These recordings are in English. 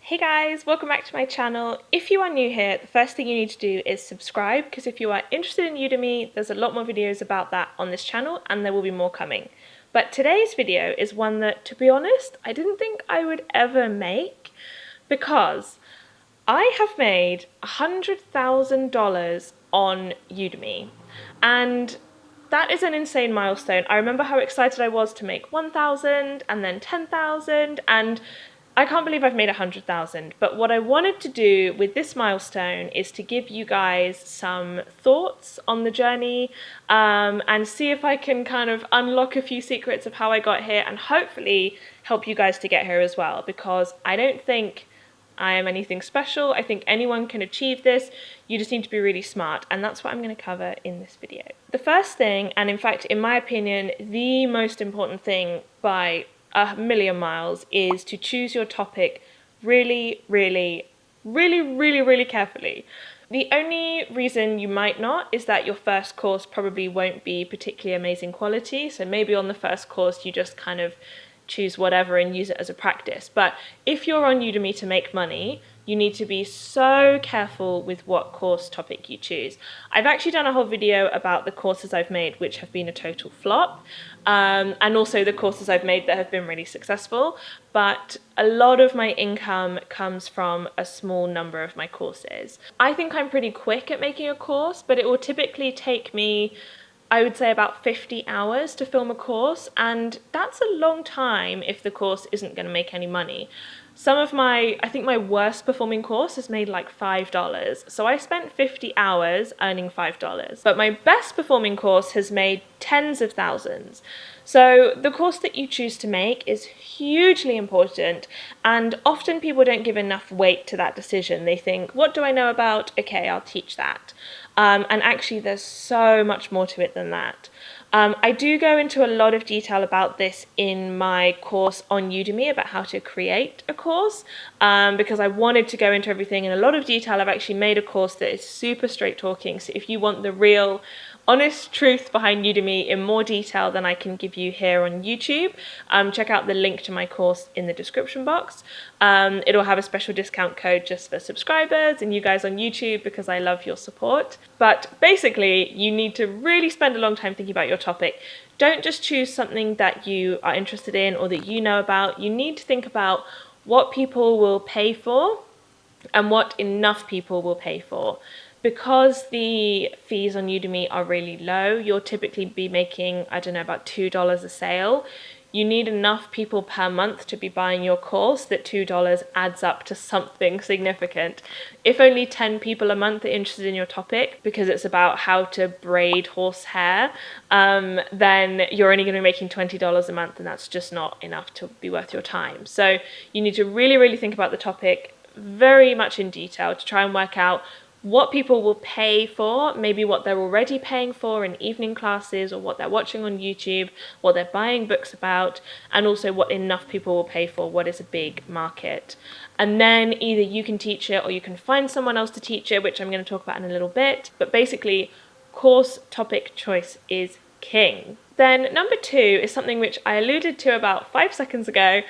Hey guys, welcome back to my channel. If you are new here, the first thing you need to do is subscribe, because if you are interested in Udemy, there's a lot more videos about that on this channel and there will be more coming. But today's video is one that, to be honest, I didn't think I would ever make, because I have made $100,000 on Udemy, and that is an insane milestone. I remember how excited I was to make 1,000 and then 10,000, and I can't believe I've made 100,000. But what I wanted to do with this milestone is to give you guys some thoughts on the journey, and see if I can kind of unlock a few secrets of how I got here, and hopefully help you guys to get here as well, because I don't think I am anything special. I think anyone can achieve this. You just need to be really smart, and that's what I'm going to cover in this video. The first thing, and in fact, in my opinion, the most important thing by a million miles, is to choose your topic really carefully. The only reason you might not is that your first course probably won't be particularly amazing quality. So maybe on the first course you just kind of choose whatever and use it as a practice. But if you're on Udemy to make money, you need to be so careful with what course topic you choose. I've actually done a whole video about the courses I've made which have been a total flop, and also the courses I've made that have been really successful. But a lot of my income comes from a small number of my courses. I think I'm pretty quick at making a course, but it will typically take me, I would say, about 50 hours to film a course, and that's a long time if the course isn't going to make any money. I think my worst performing course has made like $5, so I spent 50 hours earning $5. But my best performing course has made tens of thousands. So the course that you choose to make is hugely important, and often people don't give enough weight to that decision. They think, what do I know about? Okay, I'll teach that. And actually there's so much more to it than that. I do go into a lot of detail about this in my course on Udemy about how to create a course, because I wanted to go into everything in a lot of detail. I've actually made a course that is super straight talking, so if you want the real honest truth behind Udemy in more detail than I can give you here on YouTube, check out the link to my course in the description box. It'll have a special discount code just for subscribers and you guys on YouTube, because I love your support. But basically, you need to really spend a long time thinking about your topic. Don't just choose something that you are interested in or that you know about. You need to think about what people will pay for and what enough people will pay for. Because the fees on Udemy are really low, you'll typically be making, I don't know, about $2 a sale. You need enough people per month to be buying your course that $2 adds up to something significant. If only 10 people a month are interested in your topic, because it's about how to braid horse hair, then you're only going to be making $20 a month, and that's just not enough to be worth your time. So you need to really think about the topic very much in detail to try and work out what people will pay for, maybe what they're already paying for in evening classes or what they're watching on YouTube, what they're buying books about, and also what enough people will pay for, what is a big market. And then either you can teach it or you can find someone else to teach it, which I'm going to talk about in a little bit. But basically, course topic choice is king. Then number 2 is something which I alluded to about 5 seconds ago,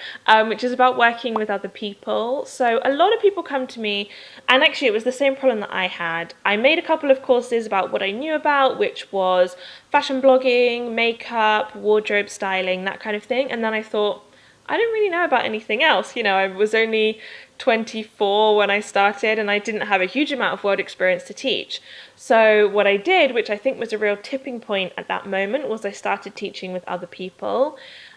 which is about working with other people. So a lot of people come to me, and actually it was the same problem that I had. I made a couple of courses about what I knew about, which was fashion blogging, makeup, wardrobe styling, that kind of thing. And then I thought, I didn't really know about anything else. You know, I was only 24 when I started, and I didn't have a huge amount of world experience to teach. So what I did, which I think was a real tipping point at that moment, was I started teaching with other people.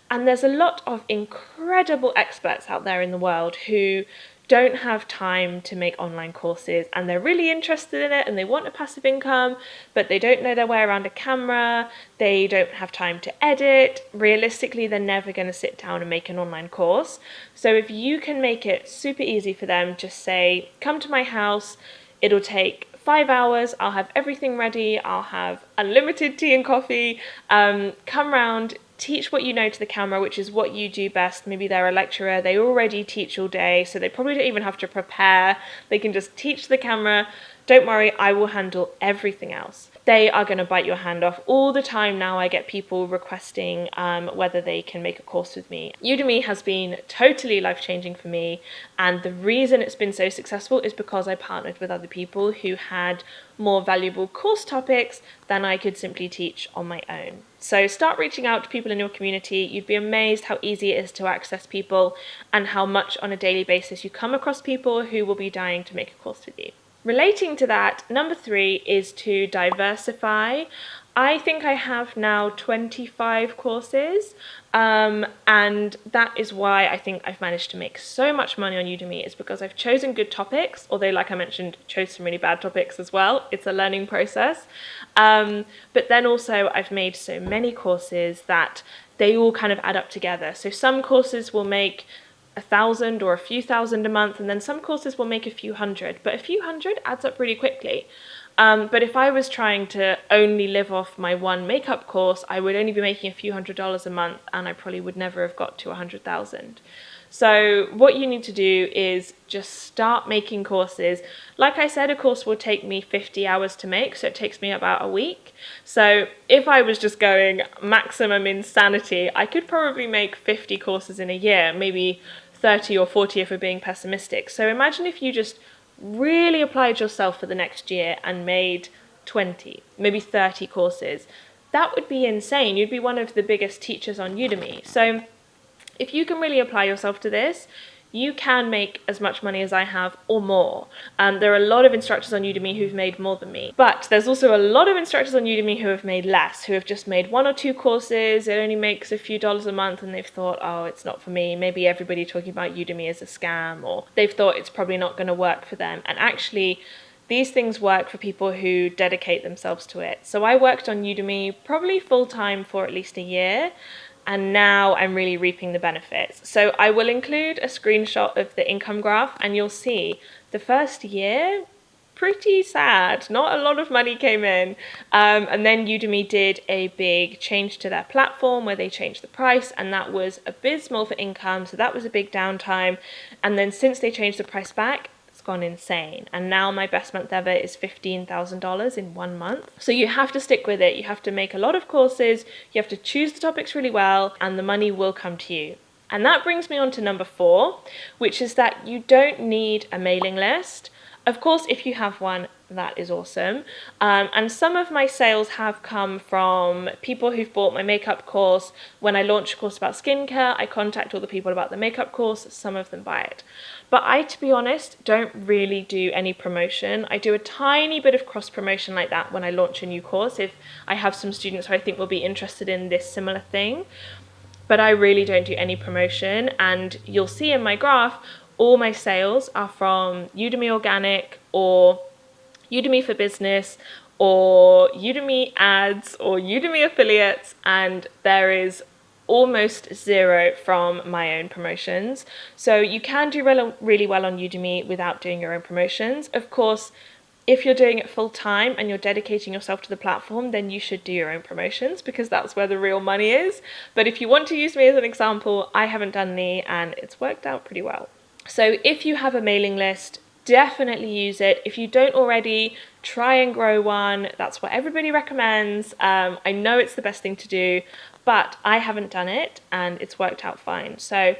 And there's a lot of incredible experts out there in the world who don't have time to make online courses, and they're really interested in it and they want a passive income, but they don't know their way around a camera, they don't have time to edit. Realistically, they're never going to sit down and make an online course. So if you can make it super easy for them, just say, come to my house, it'll take 5 hours, I'll have everything ready, I'll have unlimited tea and coffee, come round, teach what you know to the camera, which is what you do best. Maybe they're a lecturer, they already teach all day, so they probably don't even have to prepare. They can just teach the camera. Don't worry, I will handle everything else. they are going to bite your hand off. All the time now I get people requesting whether they can make a course with me. Udemy has been totally life-changing for me, and the reason it's been so successful is because I partnered with other people who had more valuable course topics than I could simply teach on my own. So start reaching out to people in your community. You'd be amazed how easy it is to access people and how much on a daily basis you come across people who will be dying to make a course with you. Relating to that, number 3 is to diversify. I think I have now 25 courses, and that is why I think I've managed to make so much money on Udemy, is because I've chosen good topics, although like I mentioned, chose some really bad topics as well. It's a learning process. But then also I've made so many courses that they all kind of add up together. So some courses will make 1,000 or a few thousand a month, and then some courses will make a few hundred, but a few hundred adds up really quickly. But if I was trying to only live off my one makeup course, I would only be making a few $100s a month, and I probably would never have got to 100,000. So what you need to do is just start making courses. Like I said, a course will take me 50 hours to make, so it takes me about a week. So if I was just going maximum insanity, I could probably make 50 courses in a year, maybe 30 or 40 if we're being pessimistic. So imagine if you just really applied yourself for the next year and made 20, maybe 30 courses. That would be insane. You'd be one of the biggest teachers on Udemy. So if you can really apply yourself to this, you can make as much money as I have or more. There are a lot of instructors on Udemy who've made more than me, but there's also a lot of instructors on Udemy who have made less, who have just made 1 or 2 courses. It only makes a few dollars a month, and they've thought, oh, it's not for me. Maybe everybody talking about Udemy is a scam, or they've thought it's probably not going to work for them. And actually, these things work for people who dedicate themselves to it. So I worked on Udemy probably full-time for at least a year, and now I'm really reaping the benefits. So I will include a screenshot of the income graph, and you'll see the first year, pretty sad. Not a lot of money came in. And then Udemy did a big change to their platform where they changed the price, and that was abysmal for income. So that was a big downtime. And then since they changed the price back, gone insane, and now my best month ever is $15,000 in 1 month. So you have to stick with it. You have to make a lot of courses, you have to choose the topics really well, and the money will come to you. And that brings me on to number 4, which is that you don't need a mailing list. Of course, if you have one, that is awesome. And some of my sales have come from people who've bought my makeup course. When I launch a course about skincare, I contact all the people about the makeup course. Some of them buy it. But I, to be honest, don't really do any promotion. I do a tiny bit of cross promotion like that when I launch a new course, if I have some students who I think will be interested in this similar thing. But I really don't do any promotion, and you'll see in my graph, all my sales are from Udemy Organic or Udemy for Business or Udemy Ads or Udemy Affiliates, and there is almost zero from my own promotions. So you can do really well on Udemy without doing your own promotions. Of course, if you're doing it full time and you're dedicating yourself to the platform, then you should do your own promotions, because that's where the real money is. But if you want to use me as an example, I haven't done any, and it's worked out pretty well. So if you have a mailing list, definitely use it. If you don't already, try and grow one. That's what everybody recommends. I know it's the best thing to do, but I haven't done it and it's worked out fine. So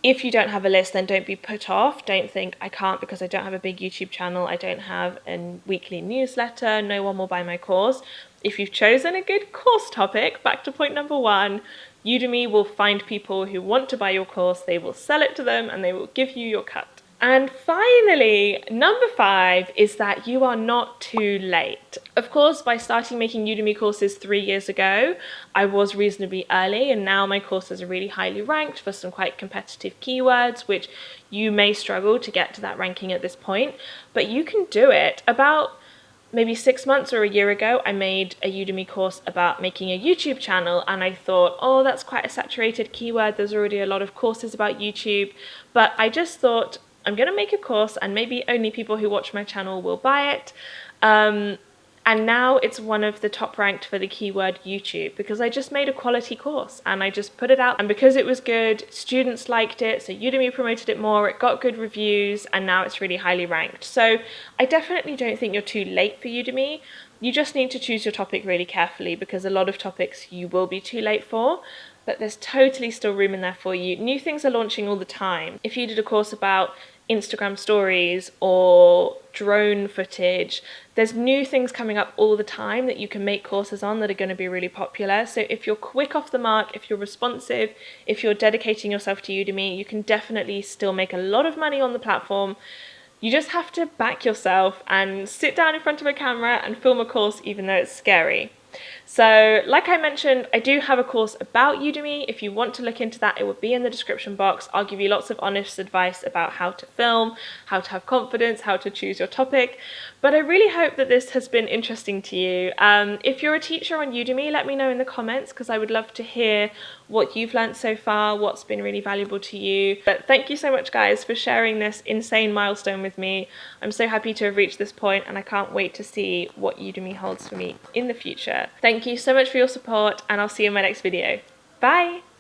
if you don't have a list, then don't be put off. Don't think I can't because I don't have a big YouTube channel. I don't have a weekly newsletter. No one will buy my course. If you've chosen a good course topic, back to point number 1, Udemy will find people who want to buy your course. They will sell it to them and they will give you your cut. And finally, number 5 is that you are not too late. Of course, by starting making Udemy courses 3 years ago, I was reasonably early, and now my courses are really highly ranked for some quite competitive keywords, which you may struggle to get to that ranking at this point, but you can do it. About maybe 6 months or a year ago, I made a Udemy course about making a YouTube channel, and I thought, oh, that's quite a saturated keyword. There's already a lot of courses about YouTube, but I just thought, I'm going to make a course and maybe only people who watch my channel will buy it. And now it's one of the top ranked for the keyword YouTube, because I just made a quality course and I just put it out. And because it was good, students liked it, so Udemy promoted it more, it got good reviews, and now it's really highly ranked. So I definitely don't think you're too late for Udemy, You just need to choose your topic really carefully, because a lot of topics you will be too late for, but there's totally still room in there for you. New things are launching all the time. If you did a course about Instagram stories or drone footage, there's new things coming up all the time that you can make courses on that are going to be really popular. So if you're quick off the mark, if you're responsive, if you're dedicating yourself to Udemy, you can definitely still make a lot of money on the platform. You just have to back yourself and sit down in front of a camera and film a course, even though it's scary. So like I mentioned, I do have a course about Udemy. If you want to look into that, it will be in the description box. I'll give you lots of honest advice about how to film, how to have confidence, how to choose your topic. But I really hope that this has been interesting to you. If you're a teacher on Udemy, let me know in the comments, because I would love to hear what you've learned so far, what's been really valuable to you. But thank you so much, guys, for sharing this insane milestone with me. I'm so happy to have reached this point, and I can't wait to see what Udemy holds for me in the future. Thank you so much for your support, and I'll see you in my next video. Bye!